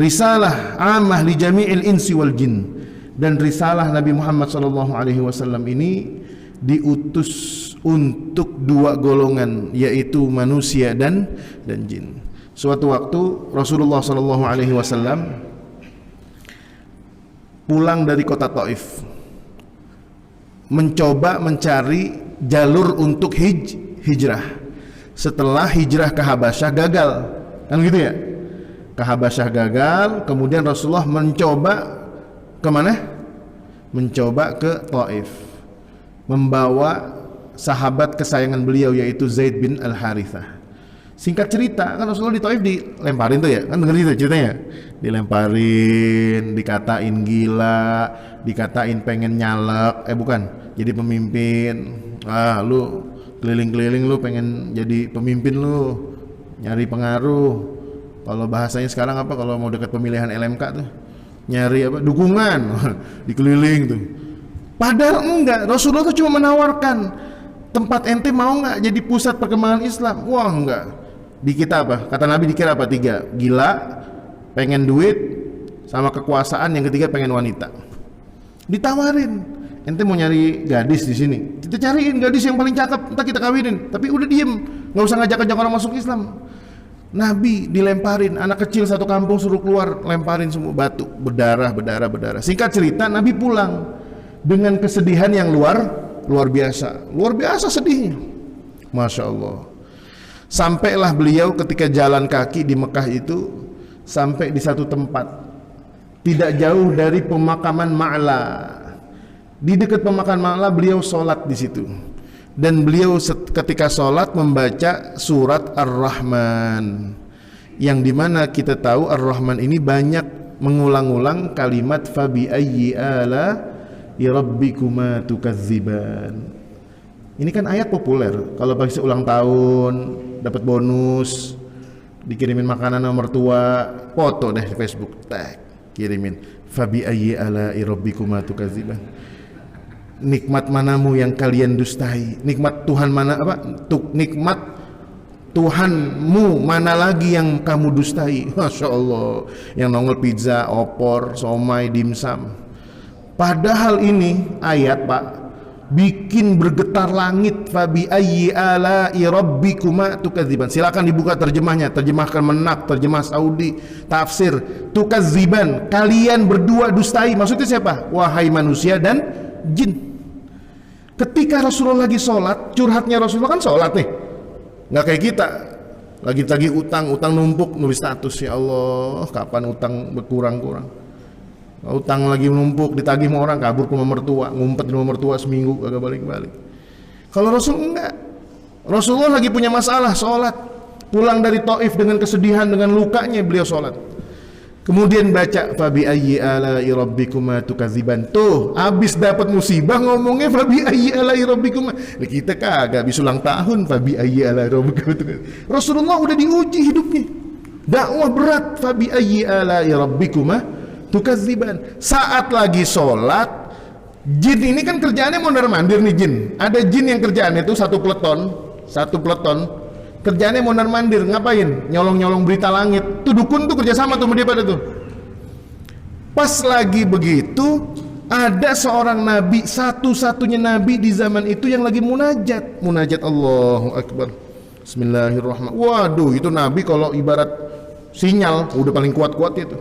risalah ammah li jami'il insi wal jin, dan risalah Nabi Muhammad SAW ini diutus untuk dua golongan, yaitu manusia dan jin. Suatu waktu Rasulullah SAW pulang dari kota Taif, mencoba mencari jalur untuk hijrah. Setelah hijrah ke Habasyah gagal, kan gitu ya? Ke Habasyah gagal, kemudian Rasulullah mencoba kemana? Mencoba ke Taif, membawa sahabat kesayangan beliau yaitu Zaid bin Al-Harithah. Singkat cerita, kan Rasulullah di Taif dilemparin tuh ya, kan dengar itu ceritanya? Dilemparin, dikatain gila, dikatain pengen nyalek, bukan, jadi pemimpin. Lu keliling-keliling lu pengen jadi pemimpin, lu nyari pengaruh. Kalau bahasanya sekarang apa, kalau mau dekat pemilihan LMK tuh nyari apa, dukungan. Dikeliling tuh. Padahal enggak, Rasulullah tuh cuma menawarkan, tempat ente mau nggak jadi pusat perkembangan Islam? Wah enggak. Di kita apa? Kata Nabi dikira apa? 3, gila, pengen duit, sama kekuasaan. Yang ketiga pengen wanita. Ditawarin, ente mau nyari gadis di sini, kita cariin gadis yang paling cakep, entar kita kawinin. Tapi udah diem, nggak usah ngajak-ngajak orang masuk Islam. Nabi dilemparin, anak kecil satu kampung suruh keluar, lemparin semua batu, berdarah. Singkat cerita, Nabi pulang dengan kesedihan yang luar biasa sedihnya, masya Allah. Sampailah beliau ketika jalan kaki di Mekah itu, sampai di satu tempat tidak jauh dari pemakaman Ma'la. Di dekat pemakaman Ma'la beliau sholat di situ, dan beliau ketika sholat membaca surat Ar-Rahman, yang dimana kita tahu Ar-Rahman ini banyak mengulang-ulang kalimat fabi ayyi ala rabbikuma tukadziban. Ini kan ayat populer, kalau bagi ulang tahun dapat bonus, dikirimin makanan sama mertua, foto deh di Facebook, tag, kirimin fabi ayyi ala rabbikuma tukadziban. Nikmat manamu yang kalian dustai? Nikmat Tuhan mana, nikmat Tuhanmu mana lagi yang kamu dustai? Masya Allah, yang nongol pizza, opor, somai, dimsum. Padahal ini ayat, Pak, bikin bergetar langit. Fabi ayyi ala'i rabbikuma tukadziban. Silakan dibuka terjemahnya, terjemahkan Menak, terjemah Saudi, tafsir. Tukadziban, kalian berdua dustai. Maksudnya siapa? Wahai manusia dan jin. Ketika Rasulullah lagi sholat, curhatnya Rasulullah kan sholat nih, nggak kayak kita lagi utang numpuk, nulis status, ya Allah kapan utang berkurang. Utang lagi numpuk, ditagih sama orang, kabur ke rumah mertua, ngumpet di rumah mertua seminggu kagak balik. Kalau Rasul enggak, Rasulullah lagi punya masalah, sholat, pulang dari Taif dengan kesedihan, dengan lukanya beliau sholat, kemudian baca fabi ayyi ala'i rabbikuma tukadziban. Tuh habis dapat musibah ngomongnya fabi ayyi ala'i rabbikuma. Kita kagak habis ulang tahun fabi ayyi ala'i rabbikuma. Rasulullah udah diuji hidupnya, dakwah berat. Fabi ayyi ala'i rabbikuma tukadziban. Saat lagi sholat, jin ini kan kerjaannya mondar-mandir nih jin. Ada jin yang kerjaannya itu satu peleton kerjaannya mondar-mandir, ngapain? Nyolong-nyolong berita langit. Tuh dukun tuh kerjasama tuh sama dia pada tuh. Pas lagi begitu, ada seorang nabi, satu-satunya nabi di zaman itu yang lagi munajat Allahu Akbar, Bismillahirrahmanirrahim. Waduh, itu nabi kalau ibarat sinyal udah paling kuat itu,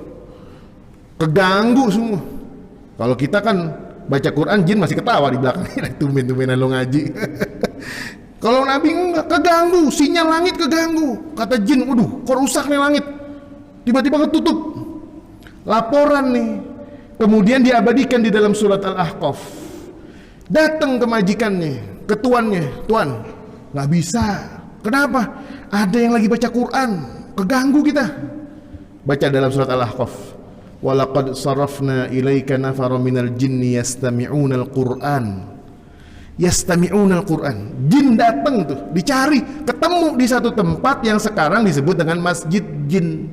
keganggu semua. Kalau kita kan baca Quran, jin masih ketawa di belakang. Tumben-tumbenan lo ngaji. Kalau Nabi enggak, keganggu, sinyal langit keganggu. Kata jin, waduh, kok rusak nih langit, tiba-tiba ketutup. Laporan nih, kemudian diabadikan di dalam surat Al-Ahqaf. Datang ke majikannya, ke tuannya, tuan, nggak bisa. Kenapa? Ada yang lagi baca Quran, keganggu kita. Baca dalam surat Al-Ahqaf. Walaqad sarafna ilaika nafaran minal jinni yastami'una al-Qur'an. Yastami'una al-Qur'an. Jin datang tuh, dicari, ketemu di satu tempat yang sekarang disebut dengan Masjid Jin.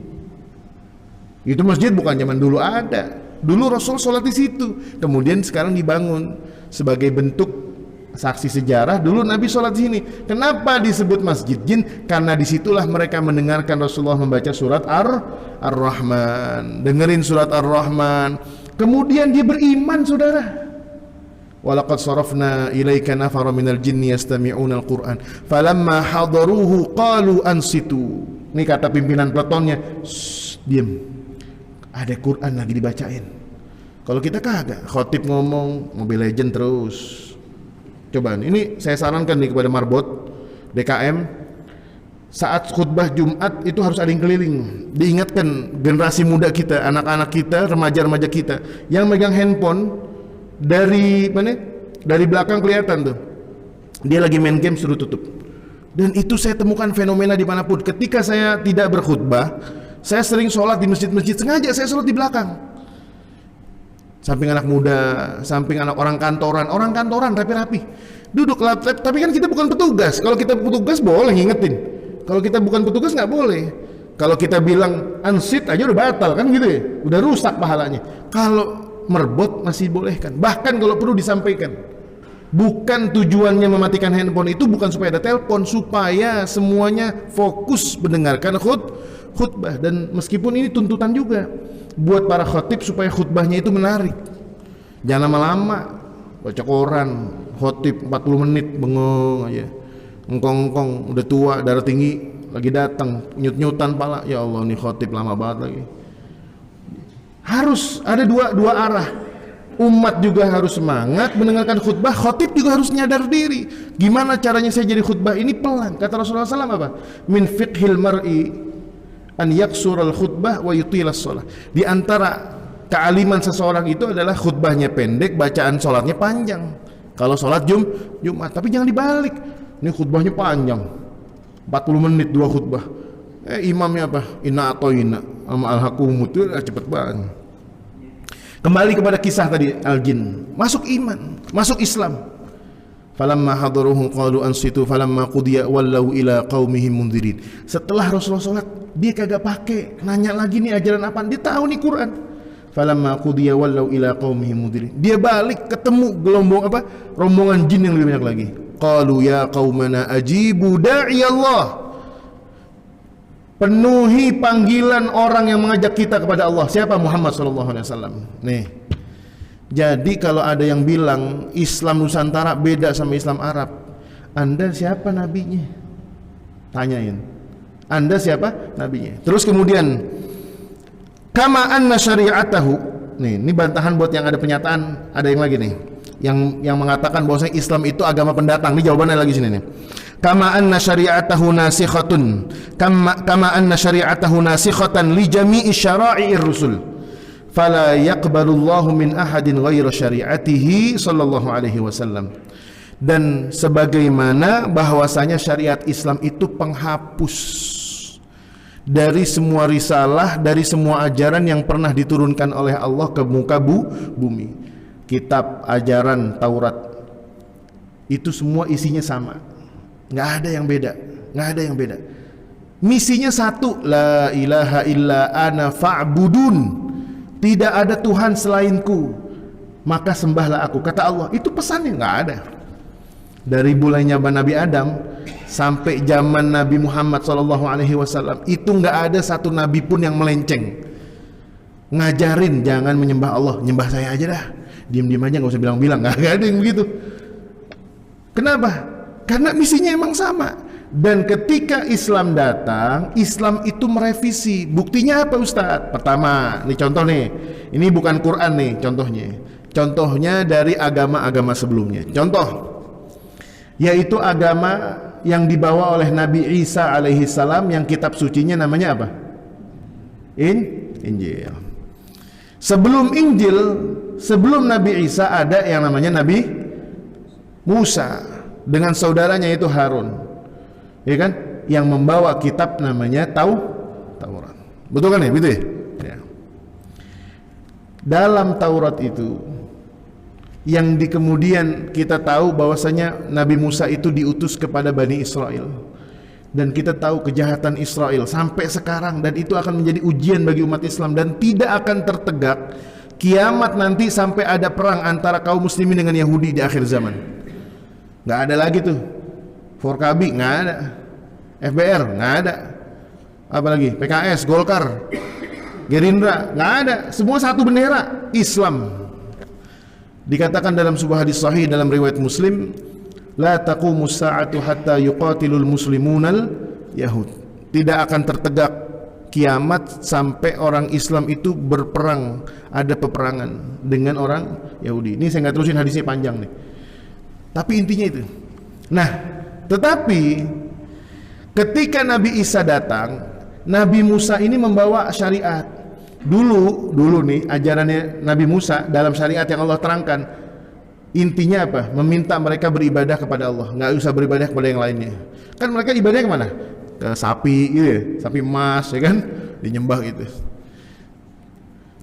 Itu masjid bukan zaman dulu ada. Dulu Rasul sholat di situ. Kemudian sekarang dibangun sebagai bentuk saksi sejarah, dulu Nabi sholat di sini. Kenapa disebut Masjid Jin? Karena disitulah mereka mendengarkan Rasulullah membaca surat Ar-Rahman. Dengerin surat Ar-Rahman, kemudian dia beriman, saudara. Walaqad sarafna ilaika nafara minal jinni yastami'una al-Qur'an falamma hadaruhu qalu ansitu. Ini kata pimpinan peletonnya, diam, ada Quran lagi dibacain. Kalau kita kagak, khotib ngomong Mobile Legend terus. Coba ini saya sarankan nih kepada Marbot DKM, saat khutbah Jumat itu harus ada yang keliling, diingatkan generasi muda kita, anak-anak kita, remaja-remaja kita yang megang handphone. Dari mana? Dari belakang kelihatan tuh, dia lagi main game, suruh tutup. Dan itu saya temukan fenomena dimanapun. Ketika saya tidak berkhutbah, saya sering sholat di masjid-masjid, sengaja saya sholat di belakang. Samping anak muda, samping anak orang kantoran rapi-rapi, duduk laptop. Tapi kan kita bukan petugas. Kalau kita petugas boleh ngingetin. Kalau kita bukan petugas nggak boleh. Kalau kita bilang unsit aja udah batal kan gitu ya, udah rusak pahalanya. Kalau merbot masih bolehkan, bahkan kalau perlu disampaikan. Bukan tujuannya mematikan handphone itu bukan supaya ada telepon, supaya semuanya fokus mendengarkan khutbah. Dan meskipun ini tuntutan juga buat para khotib supaya khutbahnya itu menarik. Jangan lama-lama baca koran, khotib 40 menit bengong aja, ngkong-ngkong, udah tua, darah tinggi, lagi datang nyut-nyutan pala. Ya Allah, nih khotib lama banget lagi. Harus ada dua arah. Umat juga harus semangat mendengarkan khutbah, khotib juga harus nyadar diri. Gimana caranya saya jadi khutbah ini pelan? Kata Rasulullah SAW apa? Min fiqhil mar'i an yaksural khutbah wa yutilas sholah. Di antara kealiman seseorang itu adalah khutbahnya pendek, bacaan sholatnya panjang. Kalau sholat Jumat, tapi jangan dibalik. Ini khutbahnya panjang, 40 menit 2 khutbah. Imamnya apa? Inna atoina sama al-hakumut, itu cepet banget. Kembali kepada kisah tadi al-jin, masuk iman, masuk Islam. Falamma hadaruhu qalu ansitu falamma qudiya wallau ila qaumihim mundzirin. Setelah Rasulullah sholat, dia kagak pakai nanya lagi nih ajaran apa, dia tahu nih Quran. Falamma qudiya wallau ila qaumihim mundzirin. Dia balik ketemu rombongan jin yang lebih banyak lagi. Qalu ya qaumana ajibu da'i Allah. Penuhi panggilan orang yang mengajak kita kepada Allah. Siapa? Muhammad SAW. Nih, jadi kalau ada yang bilang Islam Nusantara beda sama Islam Arab, Anda siapa nabinya? Tanyain, Anda siapa nabinya? Terus kemudian kama anna syari'atahu. Nih, ini bantahan buat yang ada pernyataan. Ada yang lagi nih, yang mengatakan bahwasanya Islam itu agama pendatang. Ini jawabannya lagi sini nih. Kama anna syari'atahu nasikhatun kama anna syari'atahu nasikhatan li jami'i syara'i'ir rusul fala yaqbalullahu min ahadin ghaira syari'atihi sallallahu alaihi wasallam. Dan sebagaimana bahwasanya syariat Islam itu penghapus dari semua risalah, dari semua ajaran yang pernah diturunkan oleh Allah ke muka bumi. Kitab, ajaran, Taurat, itu semua isinya sama. Nggak ada yang beda, nggak ada yang beda. Misinya satu, la ilaha illa ana fa'budun. Tidak ada Tuhan selainku, maka sembahlah aku. Kata Allah, itu pesannya nggak ada. Dari mulainya Nabi Adam sampai zaman Nabi Muhammad SAW, itu nggak ada satu nabi pun yang melenceng ngajarin jangan menyembah Allah, nyembah saya aja dah. Diam-diam aja, nggak usah bilang-bilang. Nggak ada yang begitu. Kenapa? Karena misinya emang sama. Dan ketika Islam datang, Islam itu merevisi. Buktinya apa Ustadz? Pertama, nih contoh nih, ini bukan Quran nih contohnya. Contohnya dari agama-agama sebelumnya. Contoh, yaitu agama yang dibawa oleh Nabi Isa alaihi salam, yang kitab sucinya namanya apa? Injil. Sebelum Injil, sebelum Nabi Isa ada yang namanya Nabi Musa dengan saudaranya itu Harun, ya kan, yang membawa kitab namanya Taurat. Betul kan ya, gitu ya? Dalam Taurat itu yang kemudian kita tahu bahwasanya Nabi Musa itu diutus kepada Bani Israel, dan kita tahu kejahatan Israel sampai sekarang, dan itu akan menjadi ujian bagi umat Islam dan tidak akan tertegak kiamat nanti sampai ada perang antara kaum muslimin dengan Yahudi di akhir zaman. nggak ada lagi tuh. Forkabi nggak ada, FBR nggak ada, apalagi PKS, Golkar, Gerindra nggak ada. Semua satu bendera, Islam. Dikatakan dalam sebuah hadis sahih dalam riwayat Muslim, la taqumus sa'atu hatta yuqatilul muslimunal yahud. Tidak akan tertegak kiamat sampai orang Islam itu berperang, ada peperangan dengan orang Yahudi. Ini saya nggak terusin, hadisnya panjang nih. Tapi intinya itu. Nah, tetapi ketika Nabi Isa datang, Nabi Musa ini membawa syariat. Dulu nih ajarannya Nabi Musa dalam syariat yang Allah terangkan, intinya apa? Meminta mereka beribadah kepada Allah, nggak usah beribadah kepada yang lainnya. Kan mereka ibadahnya kemana? Ke sapi gitu ya, sapi emas ya kan, dinyembah gitu.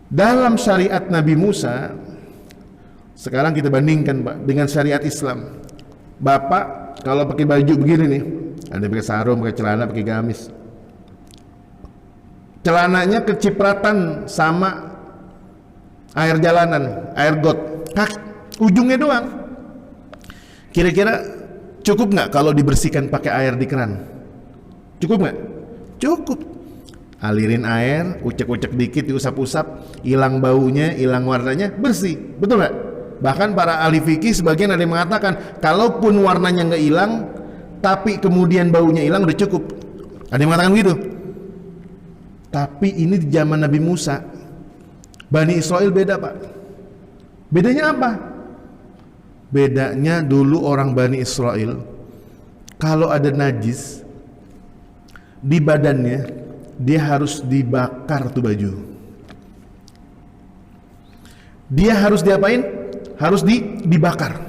Dalam syariat Nabi Musa, sekarang kita bandingkan Pak dengan syariat Islam. Bapak kalau pakai baju begini nih, ada pakai sarung, pakai celana, pakai gamis, celananya kecipratan sama air jalanan, air got, ujungnya doang. Kira-kira cukup nggak kalau dibersihkan pakai air di keran? Cukup nggak? Cukup. Alirin air, ucek-ucek dikit, diusap-usap, hilang baunya, hilang warnanya, bersih. Betul nggak? Bahkan para ahli fikih sebagian ada yang mengatakan, kalaupun warnanya nggak hilang, tapi kemudian baunya hilang, udah cukup. Ada yang mengatakan begitu. Tapi ini di zaman Nabi Musa, Bani Israel beda Pak. Bedanya apa? Bedanya dulu orang Bani Israel, kalau ada najis di badannya, dia harus dibakar tuh baju. Dia harus diapain? Harus dibakar.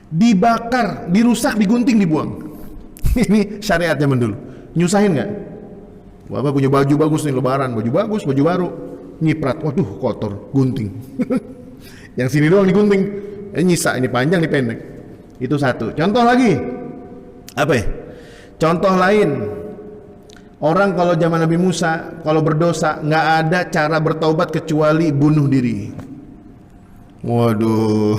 Dibakar, dirusak, digunting, dibuang. Ini syariat zaman dulu. Nyusahin nggak? Bapak punya baju bagus nih lebaran, baju bagus, baju baru, nyiprat, waduh kotor, gunting. Yang sini doang digunting, nyisa, ini panjang, ini pendek. Itu satu. Contoh lagi, apa ya? Contoh lain, orang kalau zaman Nabi Musa, kalau berdosa, nggak ada cara bertaubat kecuali bunuh diri. Waduh,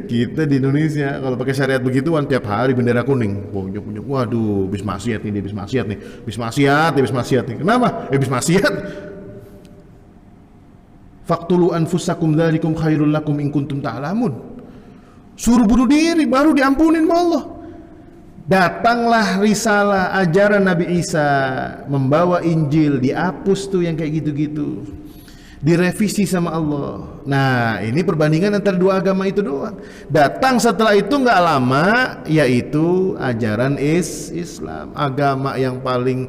kita di Indonesia kalau pakai syariat begituan tiap hari bendera kuning, punya, waduh, bis maksiat nih, bis maksiat nih, bis maksiat nih. Kenapa? Bis maksiat. Faqtulu anfusakum dzalikum khairul lakum in kuntum ta'lamun. Suruh bunuh diri baru diampunin sama Allah. Datanglah risalah ajaran Nabi Isa, membawa Injil, dihapus tuh yang kayak gitu-gitu, direvisi sama Allah. Nah, ini perbandingan antara dua agama itu doang. Datang setelah itu nggak lama, yaitu ajaran Islam, agama yang paling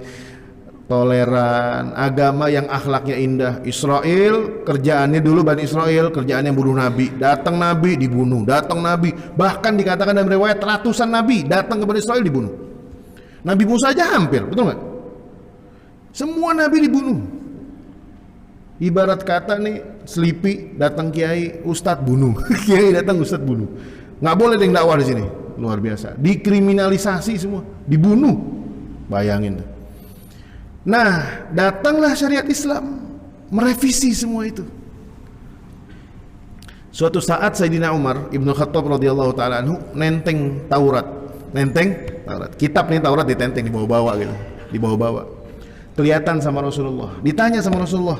toleran, agama yang akhlaknya indah. Israel, kerjaannya dulu Bani Israel, kerjaannya bunuh Nabi. Datang Nabi dibunuh, datang Nabi. Bahkan dikatakan dalam riwayat ratusan Nabi datang ke Bani Israel dibunuh. Nabi Musa aja hampir, betul nggak? Semua Nabi dibunuh. Ibarat kata nih, Selipi datang kiai, ustadz bunuh. Kiai datang, ustadz bunuh. Nggak boleh ada yang dakwah di sini. Luar biasa. Dikriminalisasi semua, dibunuh. Bayangin. Nah, datanglah syariat Islam, merevisi semua itu. Suatu saat Sayyidina Umar Ibnu Khattab radhiyallahu taala anhu nenteng Taurat. Kitab nih Taurat ditenteng, dibawa-bawa gitu. Dibawa-bawa. Kelihatan sama Rasulullah. Ditanya sama Rasulullah,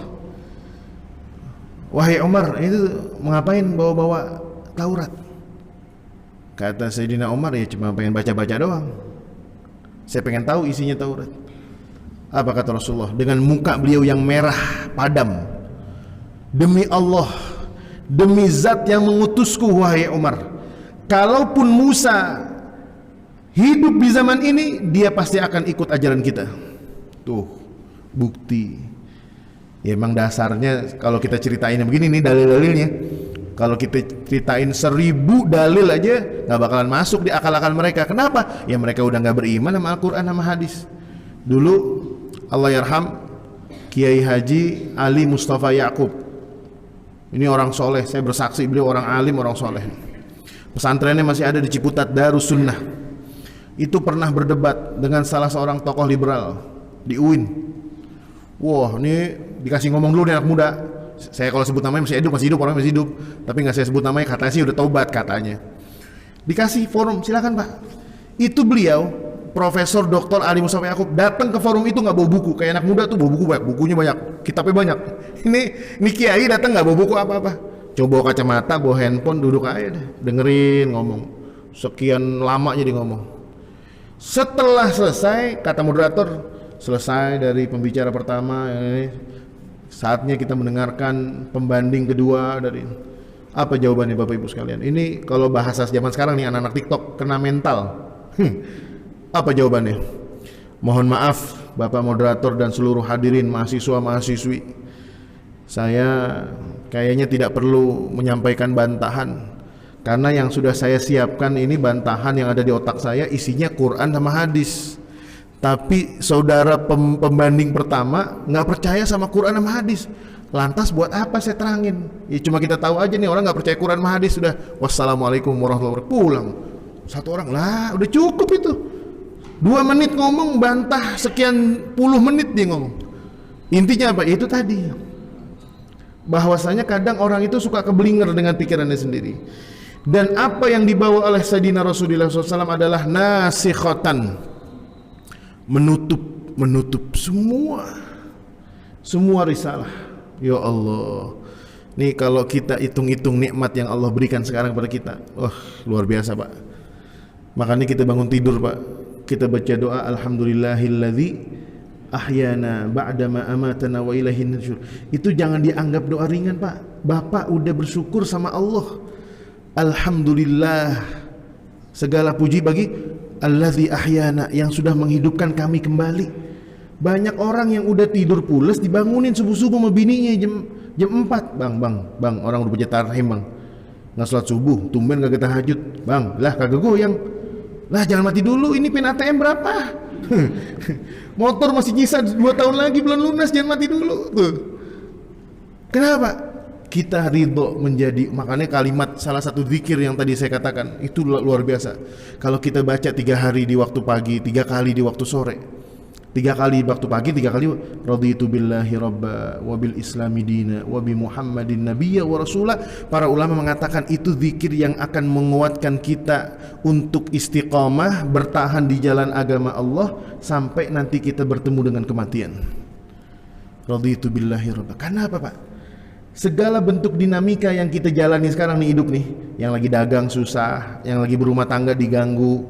"Wahai Umar, itu mengapain bawa-bawa Taurat?" Kata Sayyidina Umar, "Ya cuma pengen baca-baca doang. Saya pengen tahu isinya Taurat." Apa kata Rasulullah? Dengan muka beliau yang merah padam, "Demi Allah, demi zat yang mengutusku, wahai Umar, kalaupun Musa hidup di zaman ini, dia pasti akan ikut ajaran kita." Tuh, bukti. Ya emang dasarnya kalau kita ceritain begini nih dalil-dalilnya. Kalau kita ceritain 1000 dalil aja nggak bakalan masuk di akal-akal mereka. Kenapa? Ya mereka udah nggak beriman sama Al-Quran sama hadis. Dulu Allah yarham Kiai Haji Ali Mustafa Yaqub. Ini orang soleh, saya bersaksi beliau orang alim, orang soleh. Pesantrennya masih ada di Ciputat, Darus Sunnah. Itu pernah berdebat dengan salah seorang tokoh liberal di UIN. Wah, ini dikasih ngomong dulu nih anak muda. Saya kalau sebut namanya masih hidup, orang masih hidup. Tapi nggak saya sebut namanya, katanya sih udah taubat katanya. Dikasih forum, silakan Pak. Itu beliau Profesor Dr. Ali Mustafa Yaakob datang ke forum itu nggak bawa buku. Kayak anak muda tuh bawa buku banyak, bukunya banyak, kitabnya banyak. Ini kiai datang nggak bawa buku apa-apa. Coba bawa kacamata, bawa handphone, duduk aja deh, dengerin ngomong. Sekian lama jadi ngomong. Setelah selesai, kata moderator, selesai dari pembicara pertama, ini saatnya kita mendengarkan pembanding kedua dari. Apa jawabannya Bapak Ibu sekalian? Ini kalau bahasa zaman sekarang nih, anak-anak TikTok kena mental. Apa jawabannya? Mohon maaf Bapak moderator dan seluruh hadirin mahasiswa-mahasiswi, saya kayaknya tidak perlu menyampaikan bantahan, karena yang sudah saya siapkan ini bantahan yang ada di otak saya isinya Quran sama hadis. Tapi saudara pembanding pertama nggak percaya sama Quran sama hadis. Lantas buat apa saya terangin? Ya cuma kita tahu aja nih orang nggak percaya Quran sama hadis, sudah wassalamualaikum warahmatullahi wabarakatuh, pulang. Satu orang lah udah cukup itu. 2 menit ngomong bantah, sekian puluh menit dia ngomong. Intinya apa? Itu tadi, bahwasanya kadang orang itu suka keblinger dengan pikirannya sendiri. Dan apa yang dibawa oleh Sayyidina Rasulullah SAW adalah nasikhatan, menutup semua risalah. Ya Allah, nih kalau kita hitung-hitung nikmat yang Allah berikan sekarang kepada kita, wah luar biasa Pak. Makanya kita bangun tidur Pak, kita baca doa alhamdulillahilladzi ahyana ba'dama amatana wa ilaihin nusyur. Itu jangan dianggap doa ringan Pak. Bapak udah bersyukur sama Allah. Alhamdulillah, segala puji bagi alladzi ahyana, yang sudah menghidupkan kami kembali. Banyak orang yang udah tidur pules dibangunin subuh-subuh sama bininya jam 4. Bang, orang udah punya tarhim bang, nggak sholat subuh, tumben kagak tahajud. Bang, lah kagak goyang. Lah jangan mati dulu, ini pin ATM berapa? Motor masih nyisa 2 tahun lagi belum lunas, jangan mati dulu. Tuh. Kenapa? Kita ridho menjadi, makanya kalimat salah satu zikir yang tadi saya katakan itu luar biasa. Kalau kita baca 3 hari di waktu pagi, 3 kali di waktu sore, 3 kali waktu pagi, 3 kali raditu billahi rabba wa bil islami dina wa bi muhammadin nabiyya wa rasulah. Para ulama mengatakan itu zikir yang akan menguatkan kita untuk istiqamah bertahan di jalan agama Allah sampai nanti kita bertemu dengan kematian. Raditu billahi rabba. Karena apa Pak? Segala bentuk dinamika yang kita jalani sekarang nih, hidup nih, yang lagi dagang susah, yang lagi berumah tangga diganggu,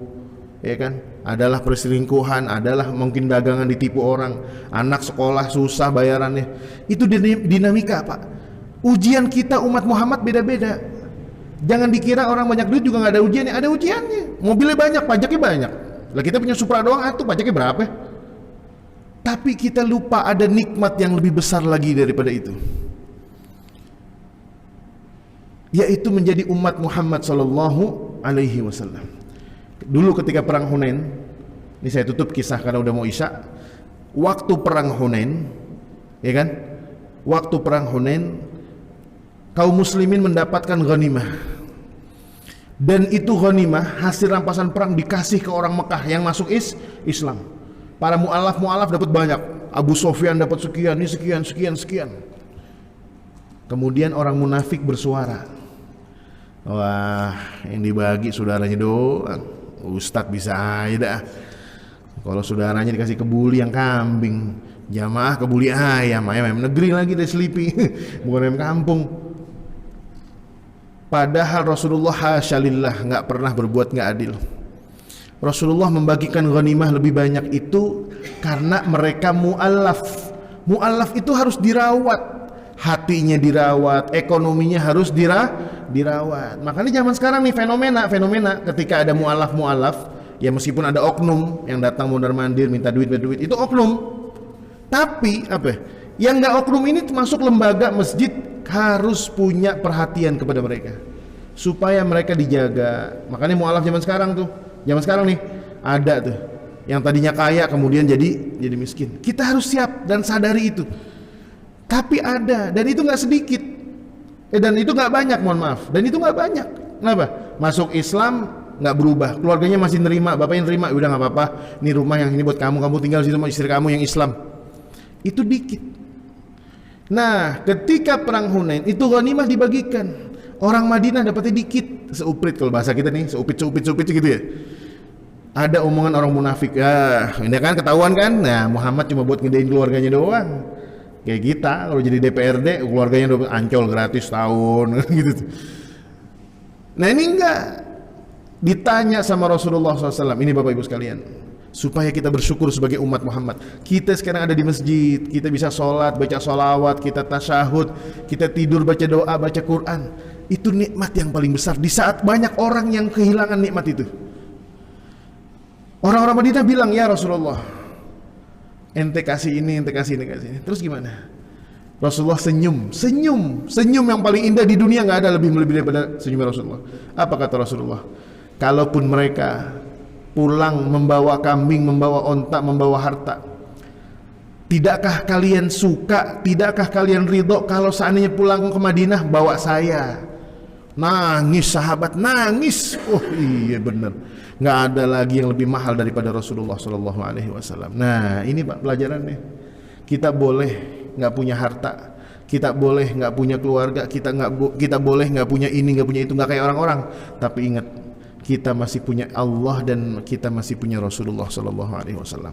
ya kan? Adalah perselingkuhan, adalah mungkin dagangan ditipu orang, anak sekolah susah bayarannya. Itu dinamika Pak. Ujian kita umat Muhammad beda-beda. Jangan dikira orang banyak duit juga nggak ada ujiannya. Ada ujiannya. Mobilnya banyak, pajaknya banyak. Lah kita punya Supra doang, tuh pajaknya berapa? Tapi kita lupa ada nikmat yang lebih besar lagi daripada itu, yaitu menjadi umat Muhammad sallallahu alaihi wasallam. Dulu ketika perang Hunain, ini saya tutup kisah karena udah mau isya. Waktu perang Hunain, ya kan? Waktu perang Hunain, kaum muslimin mendapatkan ghanimah. Dan itu ghanimah hasil rampasan perang dikasih ke orang Mekah yang masuk Islam. Para mu'alaf dapat banyak. Abu Sufyan dapat sekian, ini sekian. Kemudian orang munafik bersuara, wah, yang dibagi saudaranya doang. Ustadz bisa aja dah. Kalau saudaranya dikasih kebuli yang kambing, jamaah kebuli ayam negeri lagi dari Selipi, bukan ayam kampung. Padahal Rasulullah hasyalillah nggak pernah berbuat nggak adil. Rasulullah membagikan ghanimah lebih banyak itu karena mereka mu'allaf. Mu'allaf itu harus dirawat, hatinya dirawat, ekonominya harus dirawat. Makanya zaman sekarang nih fenomena ketika ada mu'alaf, ya meskipun ada oknum yang datang mondar-mandir minta duit, itu oknum. Tapi apa? Yang nggak oknum ini masuk lembaga masjid harus punya perhatian kepada mereka supaya mereka dijaga. Makanya mu'alaf zaman sekarang nih ada tuh yang tadinya kaya kemudian jadi miskin. Kita harus siap dan sadari itu. Tapi ada, dan itu nggak sedikit, dan itu nggak banyak, mohon maaf, dan itu nggak banyak. Kenapa? Masuk Islam nggak berubah, keluarganya masih nerima, bapaknya nerima, udah nggak apa-apa, ini rumah yang ini buat kamu tinggal di situ sama istri kamu yang Islam. Itu dikit. Nah, ketika perang Hunain itu ghanimah dibagikan, orang Madinah dapatnya dikit, seuprit kalau bahasa kita nih, seupit gitu ya. Ada omongan orang munafik, ini kan ketahuan kan, nah Muhammad cuma buat ngedein keluarganya doang. Kayak kita kalau jadi DPRD, keluarganya udah Ancol gratis tahun gitu. Nah ini enggak, ditanya sama Rasulullah SAW, ini Bapak Ibu sekalian, supaya kita bersyukur sebagai umat Muhammad. Kita sekarang ada di masjid, kita bisa sholat, baca sholawat, kita tasyahud, kita tidur baca doa, baca Quran. Itu nikmat yang paling besar di saat banyak orang yang kehilangan nikmat itu. Orang-orang Madinah bilang, ya Rasulullah, ente kasih ini, ente kasih ini, kasih ini. Terus gimana? Rasulullah senyum yang paling indah di dunia, nggak ada lebih daripada senyum Rasulullah. Apa kata Rasulullah? Kalaupun mereka pulang membawa kambing, membawa onta, membawa harta, tidakkah kalian suka, tidakkah kalian ridho kalau seandainya pulang ke Madinah bawa saya? Nangis sahabat, nangis. Oh iya benar, nggak ada lagi yang lebih mahal daripada Rasulullah Shallallahu Alaihi Wasallam. Nah ini Pak pelajarannya. Kita boleh nggak punya harta, kita boleh nggak punya keluarga, kita boleh nggak punya ini, nggak punya itu, nggak kayak orang-orang. Tapi ingat, kita masih punya Allah dan kita masih punya Rasulullah Shallallahu Alaihi Wasallam.